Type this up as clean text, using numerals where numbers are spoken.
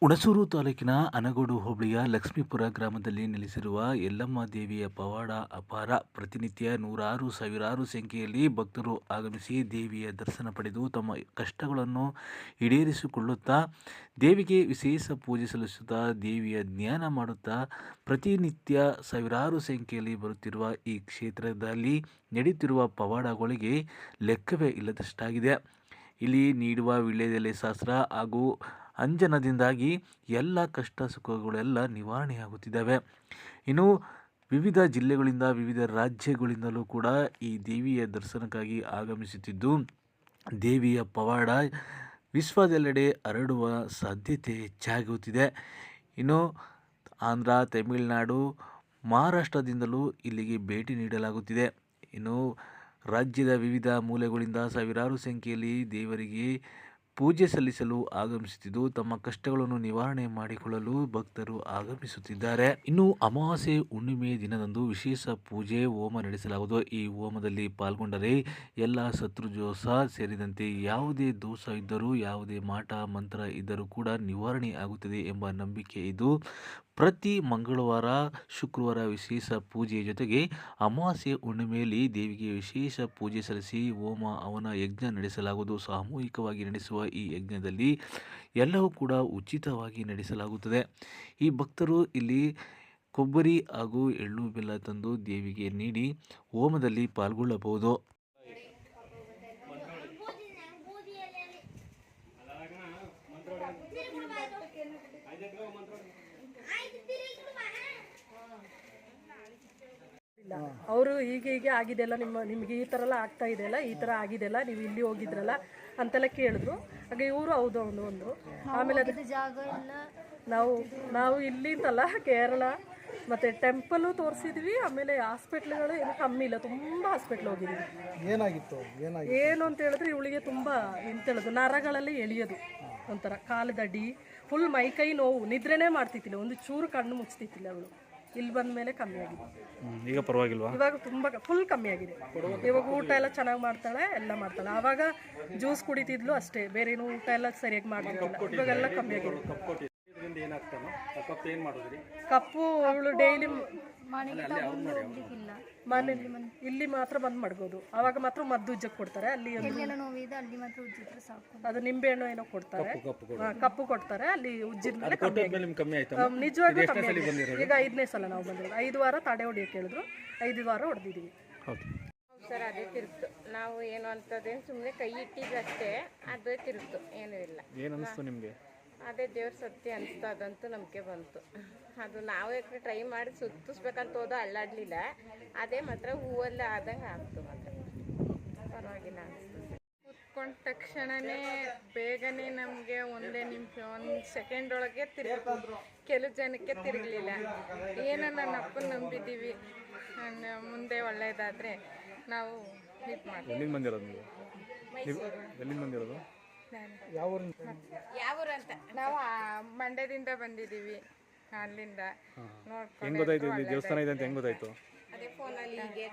ಹುಣಸೂರು ತಾಲೂಕಿನ ಅನಗೋಡು ಹೋಬಳಿಯ ಲಕ್ಷ್ಮೀಪುರ ಗ್ರಾಮದಲ್ಲಿ ನೆಲೆಸಿರುವ ಯಲ್ಲಮ್ಮ ದೇವಿಯ ಪವಾಡ ಅಪಾರ. ಪ್ರತಿನಿತ್ಯ ನೂರಾರು ಸಾವಿರಾರು ಸಂಖ್ಯೆಯಲ್ಲಿ ಭಕ್ತರು ಆಗಮಿಸಿ ದೇವಿಯ ದರ್ಶನ ಪಡೆದು ತಮ್ಮ ಕಷ್ಟಗಳನ್ನು ಈಡೇರಿಸಿಕೊಳ್ಳುತ್ತಾ ದೇವಿಗೆ ವಿಶೇಷ ಪೂಜೆ ಸಲ್ಲಿಸುತ್ತಾ ದೇವಿಯ ಧ್ಯಾನ ಮಾಡುತ್ತಾ ಪ್ರತಿನಿತ್ಯ ಸಾವಿರಾರು ಸಂಖ್ಯೆಯಲ್ಲಿ ಬರುತ್ತಿರುವ ಈ ಕ್ಷೇತ್ರದಲ್ಲಿ ನಡೆಯುತ್ತಿರುವ ಪವಾಡಗಳಿಗೆ ಲೆಕ್ಕವೇ ಇಲ್ಲದಷ್ಟಾಗಿದೆ. ಇಲ್ಲಿ ನೀಡುವ ವೀಳ್ಯದೆಲೆ ಶಾಸ್ತ್ರ ಹಾಗೂ ಅಂಜನದಿಂದಾಗಿ ಎಲ್ಲ ಕಷ್ಟ ಸುಖಗಳೆಲ್ಲ ನಿವಾರಣೆಯಾಗುತ್ತಿದ್ದಾವೆ. ಇನ್ನು ವಿವಿಧ ಜಿಲ್ಲೆಗಳಿಂದ ವಿವಿಧ ರಾಜ್ಯಗಳಿಂದಲೂ ಕೂಡ ಈ ದೇವಿಯ ದರ್ಶನಕ್ಕಾಗಿ ಆಗಮಿಸುತ್ತಿದ್ದು ದೇವಿಯ ಪವಾಡ ವಿಶ್ವದೆಲ್ಲೆಡೆ ಹರಡುವ ಸಾಧ್ಯತೆ ಹೆಚ್ಚಾಗುತ್ತಿದೆ. ಇನ್ನು ಆಂಧ್ರ, ತಮಿಳುನಾಡು, ಮಹಾರಾಷ್ಟ್ರದಿಂದಲೂ ಇಲ್ಲಿಗೆ ಭೇಟಿ ನೀಡಲಾಗುತ್ತಿದೆ. ಇನ್ನು ರಾಜ್ಯದ ವಿವಿಧ ಮೂಲೆಗಳಿಂದ ಸಾವಿರಾರು ಸಂಖ್ಯೆಯಲ್ಲಿ ದೇವರಿಗೆ ಪೂಜೆ ಸಲ್ಲಿಸಲು ಆಗಮಿಸುತ್ತಿದ್ದು ತಮ್ಮ ಕಷ್ಟಗಳನ್ನು ನಿವಾರಣೆ ಮಾಡಿಕೊಳ್ಳಲು ಭಕ್ತರು ಆಗಮಿಸುತ್ತಿದ್ದಾರೆ. ಇನ್ನು ಅಮಾವಾಸ್ಯೆ ಹುಣ್ಣಿಮೆ ದಿನದಂದು ವಿಶೇಷ ಪೂಜೆ ಹೋಮ ನಡೆಸಲಾಗುವುದು. ಈ ಹೋಮದಲ್ಲಿ ಪಾಲ್ಗೊಂಡರೆ ಎಲ್ಲ ಶತ್ರುದೋಷ ಸೇರಿದಂತೆ ಯಾವುದೇ ದೋಷ ಇದ್ದರೂ ಯಾವುದೇ ಮಾಟ ಮಂತ್ರ ಇದ್ದರೂ ಕೂಡ ನಿವಾರಣೆ ಆಗುತ್ತದೆ ಎಂಬ ನಂಬಿಕೆ ಇದ್ದು ಪ್ರತಿ ಮಂಗಳವಾರ, ಶುಕ್ರವಾರ ವಿಶೇಷ ಪೂಜೆಯ ಜೊತೆಗೆ ಅಮಾವಾಸ್ಯೆ ಹುಣ್ಣಿಮೆಯಲ್ಲಿ ದೇವಿಗೆ ವಿಶೇಷ ಪೂಜೆ ಸಲ್ಲಿಸಿ ಹೋಮ ಹವನ ಯಜ್ಞ ನಡೆಸಲಾಗುವುದು. ಸಾಮೂಹಿಕವಾಗಿ ನಡೆಸುವ ಈ ಯಜ್ಞದಲ್ಲಿ ಎಲ್ಲವೂ ಕೂಡ ಉಚಿತವಾಗಿ ನಡೆಸಲಾಗುತ್ತದೆ. ಈ ಭಕ್ತರು ಇಲ್ಲಿ ಕೊಬ್ಬರಿ ಹಾಗೂ ಎಳ್ಳು ಬೆಲ್ಲ ತಂದು ದೇವಿಗೆ ನೀಡಿ ಹೋಮದಲ್ಲಿ ಪಾಲ್ಗೊಳ್ಳಬಹುದು. ಅವರು ಹೀಗೆ ಆಗಿದೆಲ್ಲ ನಿಮಗೆ ಈ ಥರ ಎಲ್ಲ ಆಗ್ತಾ ಇದೆಯಲ್ಲ, ಈ ಥರ ಆಗಿದೆಯಲ್ಲ, ನೀವು ಇಲ್ಲಿ ಹೋಗಿದ್ರಲ್ಲ ಅಂತೆಲ್ಲ ಕೇಳಿದ್ರು. ಹಾಗೆ ಇವರು ಹೌದು ಅಂದರು. ಆಮೇಲೆ ಅದು ನಾವು ಇಲ್ಲಿಂದಲ್ಲ, ಕೇರಳ ಮತ್ತು ಟೆಂಪಲ್ಲು ತೋರಿಸಿದ್ವಿ. ಆಮೇಲೆ ಹಾಸ್ಪಿಟ್ಲ್ಗಳು ಏನು ಕಮ್ಮಿ ಇಲ್ಲ, ತುಂಬ ಹಾಸ್ಪಿಟ್ಲ್ ಹೋಗಿದ್ವಿ. ಏನು ಅಂತ ಹೇಳಿದ್ರೆ ಇವಳಿಗೆ ತುಂಬ ಎಂತ ಹೇಳೋದು, ನರಗಳಲ್ಲಿ ಎಳೆಯೋದು, ಒಂಥರ ಕಾಲದಡ್ಡಿ, ಫುಲ್ ಮೈಕೈ ನೋವು, ನಿದ್ರೆನೇ ಮಾಡ್ತಿದ್ದಿಲ್ಲ, ಒಂದು ಚೂರು ಕಣ್ಣು ಮುಚ್ತಿದ್ದಿಲ್ಲ ಅವಳು. ಇಲ್ಲಿ ಬಂದ ಮೇಲೆ ಕಮ್ಮಿ ಆಗಿದೆ. ಈಗ ಪರವಾಗಿಲ್ವಾ? ಇವಾಗ ತುಂಬ ಫುಲ್ ಕಮ್ಮಿ ಆಗಿದೆ. ಇವಾಗ ಊಟ ಎಲ್ಲ ಚೆನ್ನಾಗಿ ಮಾಡ್ತಾಳೆ, ಎಲ್ಲ ಮಾಡ್ತಾಳೆ. ಆವಾಗ ಜ್ಯೂಸ್ ಕುಡಿತಿದ್ಲು ಅಷ್ಟೇ, ಬೇರೆ ಏನು ಊಟ ಎಲ್ಲ ಸರಿಯಾಗಿ ಮಾಡ್ತಿದ್ದಿಲ್ಲ. ಇವಾಗೆಲ್ಲ ಕಮ್ಮಿ ಆಗಿದೆ. ಕಪ್ಪು ಅವಳು ಡೈಲಿ ಮನೆ ಇಲ್ಲಿ ಮಾತ್ರ ಬಂದು ಮಾಡ್ಬೋದು. ಆವಾಗ ಮಾತ್ರ ಮದ್ದು ಉಜ್ಜಕ್ಕೆ ಕೊಡ್ತಾರೆ. ಅಲ್ಲಿ ಅದು ನಿಂಬೆಹಣ್ಣು ಏನೋ ಕೊಡ್ತಾರೆ, ಕಪ್ಪು ಕೊಡ್ತಾರೆ. ಅಲ್ಲಿ ಉಜ್ಜಿದ ಮೇಲೆ ನಿಜವಾಗ್ಲೂ ಕಮ್ಮಿ ಆಗಿದೆ. ಈಗ 5ನೇ ಸಲ ನಾವು ಬಂದಿರೋದು. 5 ವಾರ ತಡೆ ಹೊಡಿಯಕ್ಕೆ ಹೇಳಿದ್ರು, 5 ವಾರ ಹೊಡೆದಿದ್ದೀವಿ ಸರ್. ಅದೇ ತಿರುಗ್ತು. ನಾವು ಏನು ಅಂತದೇನು ಸುಮ್ಮನೆ ಕೈ ಇಟ್ಟಿದ್ದಷ್ಟೇ, ಅದೇ ತಿರುಗ್ತು, ಏನೂ ಇಲ್ಲ. ಏನು ಅನಿಸ್ತು ನಿಮಗೆ? ಅದೇ ದೇವ್ರ ಸತ್ಯ ಅನಿಸ್ತು, ಅದಂತೂ ನಂಬಿಕೆ ಬಂತು. ಅದು ನಾವು ಯಾಕೆ ಟ್ರೈ ಮಾಡಿ ಸುತ್ತಿಸ್ಬೇಕಂತ ಹೋದ ಅಲ್ಲಾಡಲಿಲ್ಲ. ಅದೇ ಮಾತ್ರ ಹೂವಲ್ಲ ಆದಂಗೆ ಆಗ್ತು, ಮಾತ್ರ ಪರವಾಗಿಲ್ಲ ಅನಿಸ್ತು. ಕುತ್ಕೊಂಡ ತಕ್ಷಣವೇ ಬೇಗನೆ ನಮಗೆ ಒಂದೇ ನಿಮಿಷ, 1 ಸೆಕೆಂಡ್ ಒಳಗೆ ತಿರುಗ್ತು. ಕೆಲವು ಜನಕ್ಕೆ ತಿರುಗಲಿಲ್ಲ. ಏನೋ ನನ್ನ ಅಪ್ಪನ ನಂಬಿದ್ದೀವಿ, ಮುಂದೆ ಒಳ್ಳೇದಾದರೆ ನಾವು ಇದು ಮಾಡ್ತೀವಿ. ಎಲ್ಲಿಂದ ಬಂದಿರೋದು? ಯಾವ ಊರು ಅಂತ ನಾವು ಮಂಡ್ಯದಿಂದ ಬಂದಿದ್ದೀವಿ. ಅಲ್ಲಿಂದ ನೋಡ್ಕೊಂಡು ದೇವಸ್ಥಾನ ಇದೆ ಅಂತ ಹೆಂಗ್ ಗೊತ್ತಾಯ್ತು? ಅದೇ ಫೋನಲ್ಲಿ ಹೀಗೆ